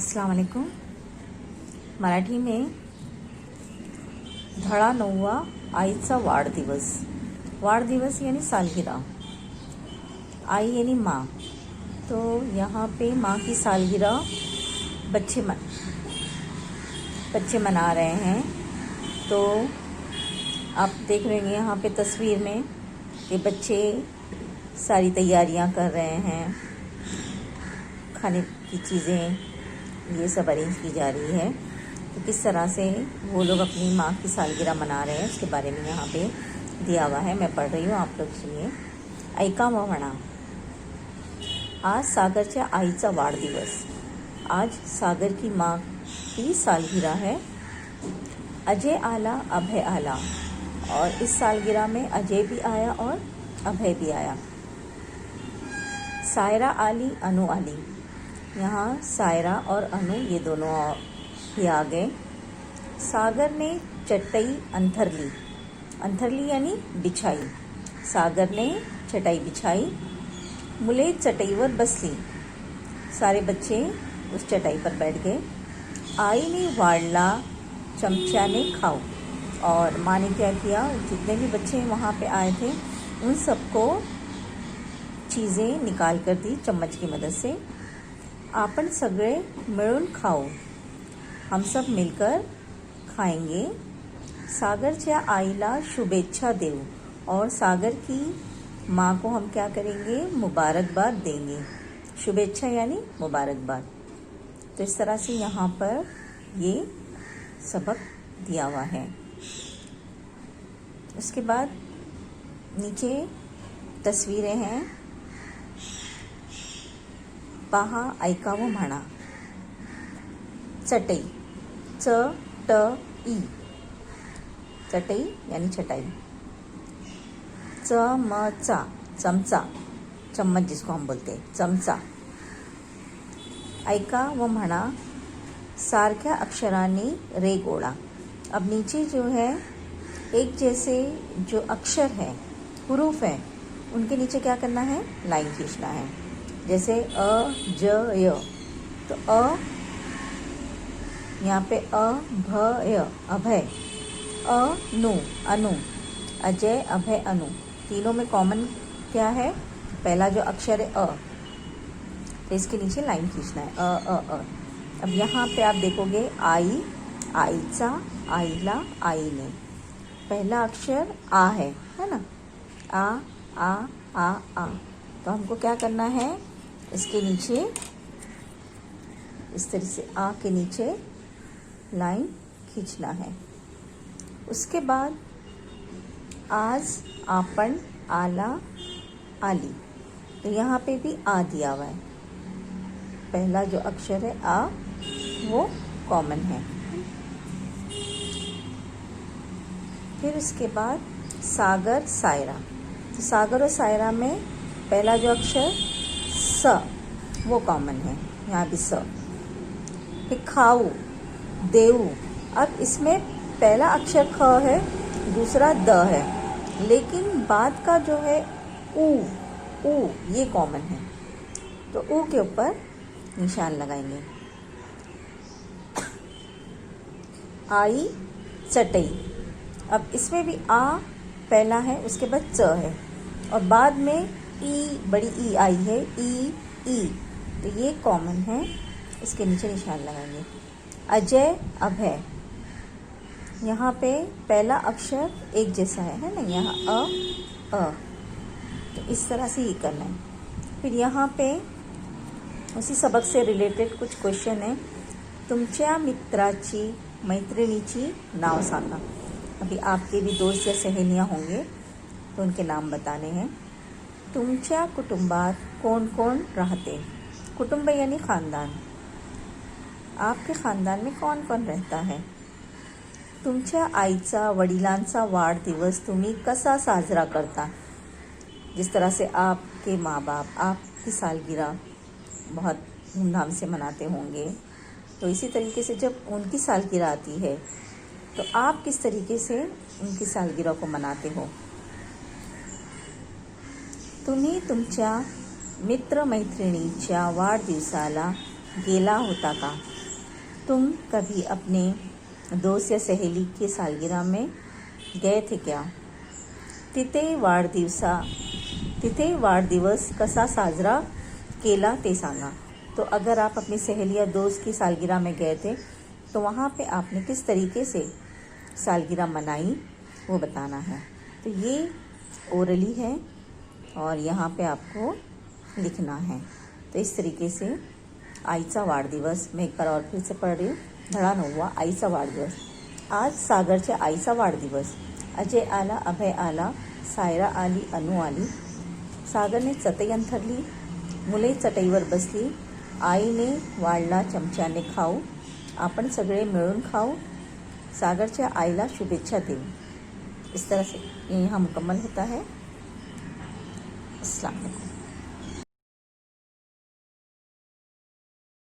अस्सलाम वालेकुम। मराठी में धडा 9वा आईचा वाढदिवस। वाढदिवस यानी सालगिरह, आई यानी माँ। तो यहाँ पे माँ की सालगिरह बच्चे मना रहे हैं। तो आप देख रहे हैं यहाँ पे तस्वीर में कि बच्चे सारी तैयारियाँ कर रहे हैं, खाने की चीज़ें ये सब अरेंज की जा रही है। तो किस तरह से वो लोग अपनी माँ की सालगिरह मना रहे हैं उसके बारे में यहाँ पे दिया हुआ है। मैं पढ़ रही हूँ, आप लोग सुनिए। ऐका व म्हणा, आज सागरच्या आईचा वाढदिवस। आज सागर की माँ की सालगिरह है। अजय आला, अभय आला, और इस सालगिरह में अजय भी आया और अभय भी आया। सायरा आली, अनु आली। यहाँ सायरा और अनु ये दोनों भी आ गए। सागर ने चटाई अंथर ली। अंथर ली यानी बिछाई। सागर ने चटाई बिछाई। मुले चटाईवर बसली। सारे बच्चे उस चटाई पर बैठ गए। आई ने वाढला, चमच्याने खाओ। और माँ ने क्या किया, जितने भी बच्चे वहाँ पे आए थे उन सबको चीज़ें निकाल कर दी चम्मच की मदद से। आपण सगळे मिळून खाओ, हम सब मिलकर खाएंगे। सागरच्या आईला शुभेच्छा देऊ, और सागर की माँ को हम क्या करेंगे, मुबारकबाद देंगे। शुभेच्छा यानी मुबारकबाद। तो इस तरह से यहाँ पर ये सबक दिया हुआ है। उसके बाद नीचे तस्वीरें हैं। पहा, ऐका व म्हणा। चटई, च-ट-ई, चटई यानी चटाई। चमचा, चमचा, चम्मच जिसको हम बोलते हैं, चमचा। ऐका व म्हणा, सारख्या अक्षरांनी रे गोळा। अब नीचे जो है एक जैसे जो अक्षर है, हुरूफ है, उनके नीचे क्या करना है, लाइन खींचना है। जैसे अ, ज, य। तो अ, यहाँ पे अ, भ, य, अभय। अनु, अनु, अजय, अभय, अनु। तीनों में कॉमन क्या है, पहला जो अक्षर है अ, तो इसके नीचे लाइन खींचना है, अ। अब यहाँ पे आप देखोगे आई, आईचा, आईला, आईने। पहला अक्षर आ है ना, आ। तो हमको क्या करना है, इसके नीचे इस तरह से आ के नीचे लाइन खींचना है। उसके बाद आज, आपण, आला, आली। तो यहाँ पे भी आ दिया हुआ है। पहला जो अक्षर है आ, वो कॉमन है। फिर उसके बाद सागर, सायरा। तो सागर और सायरा में पहला जो अक्षर स, वो कॉमन है, यहाँ भी स। फिर खाऊ, देऊ। अब इसमें पहला अक्षर ख है, दूसरा द है, लेकिन बाद का जो है ऊ, ये कॉमन है। तो ऊ के ऊपर निशान लगाएंगे। आई, चटई। अब इसमें भी आ पहला है, उसके बाद च है, और बाद में ई, बड़ी ई आई है, ई। तो ये कॉमन है, इसके नीचे निशान लगाएंगे। अजय, अभय। यहाँ पे पहला अक्षर एक जैसा है ना, यहाँ अ। तो इस तरह से ये करना है। फिर यहाँ पे उसी सबक से रिलेटेड कुछ क्वेश्चन है। तुमच्या मित्राची, मैत्रिणीची नाव सांगा। अभी आपके भी दोस्त या सहेलियाँ होंगे तो उनके नाम बताने हैं। तुमच्या कुटुंबात कौन कौन राहते। कुटुंब यानी ख़ानदान। आपके ख़ानदान में कौन कौन रहता है। तुमच्या आईचा, वडिलांचा वाढदिवस तुम्ही कसा साजरा करता। जिस तरह से आपके माँ बाप आपकी सालगिरह बहुत धूमधाम से मनाते होंगे, तो इसी तरीके से जब उनकी सालगिरह आती है तो आप किस तरीके से उनकी सालगिरह को मनाते हो। तुम्ही तुमच्या मित्र मैत्रिणीच्या वाढदिवसाला गेला होता का। तुम कभी अपने दोस्त या सहेली की सालगिरह में गए थे क्या। तिथे वाढदिवस कसा साजरा केला ते सांगा। तो अगर आप अपनी सहेली या दोस्त की सालगिरह में गए थे तो वहाँ पे आपने किस तरीके से सालगिरह मनाई वो बताना है। तो ये ओरली है और यहाँ पे आपको लिखना है। तो इस तरीके से आईचा वाढदिवस, मैं एक बार और फिर से पढ़ रही हूँ। धडा 9वा, आईचा वाढदिवस। आज सागरच्या आईचा वाढदिवस। अजय आला, अभय आला, सायरा आली, अनु आली। सागरने चटई अंथरली, मुले चटईवर बसली। आईने वाढला चमच्याने खाऊ, आपण सगळे मिळून खाऊ, सागरच्या आईला शुभेच्छा देऊ। इस तरह से ये यहाँ मुकम्मल होता है। अस्सलाम वालेकुम।